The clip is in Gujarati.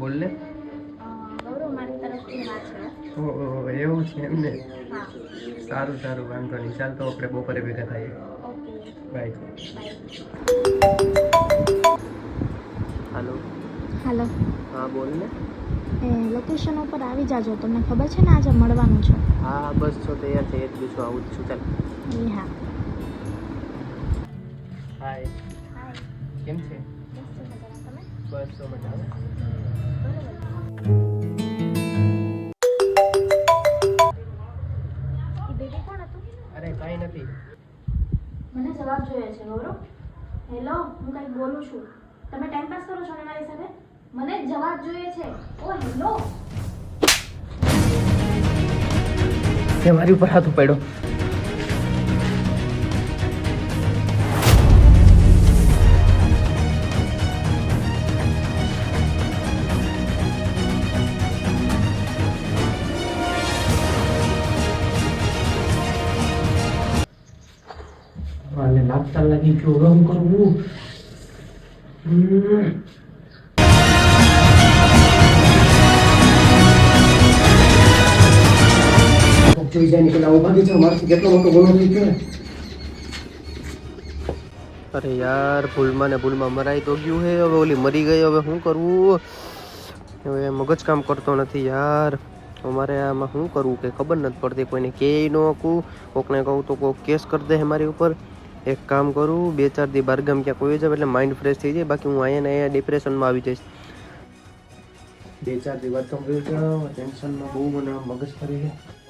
બોલ ને. ગૌરવ મારી તરફથી હા છે. ઓહો એવું છે એમને. હા. સારું સારું વાંધો નહીં. ચાલ તો આપણે બપોરે ભેગા થઈએ. ઓકે. બાય. બાય. હાલો. હાલો. હા બોલ ને. લોકેશન ઉપર આવી જાજો, તમને ખબર છે ને આજે મળવાનું છે. હા બસ છો તૈયાર છે, એક દિવસો આવું જ છું. ચાલ. એ હા. હાય. હાય. કેમ છે? બસ તો મજા. અરે કાંઈ નથી. મને જવાબ જોઈએ છે ગૌરવ. હેલો, હું કંઈક બોલું છું, તમે ટાઈમ પાસ કરો છો ને મારી સાથે? મને જવાબ જોઈએ છે. ઓ હેલો. તે મારી ઉપર હાથ ઉપાડ્યો. લાગતા લાગી ગયો. હવે હું કરવું? જોઈ જાય પેલા ઉભા છે. મારથી કેટલો મોટો ગુનો થઈ ગયો. અરે યાર, ભૂલમાં ને ભૂલમાં મરાઈ તો ગયું હે. હવે ઓલી મરી ગઈ, હવે શું કરવું? હવે મગજ કામ કરતો નથી યાર. અમારે આમાં શું કરવું કે ખબર નથી પડતી. કોઈને કે ન શકું, કોકને કહું તો કોક કેસ કરી દે મારી ઉપર. એક કામ કરું, 2-4 દી બહારગામ ક્યાં કોઈ જાય એટલે માઇન્ડ ફ્રેશ થઈ જાય. બાકી હું અહીંયા ડિપ્રેશનમાં આવી જઈશ. 2-4 દી બહારગામ ગયો, ટેન્શનમાં બહુ મને મગજ ફરી જાય.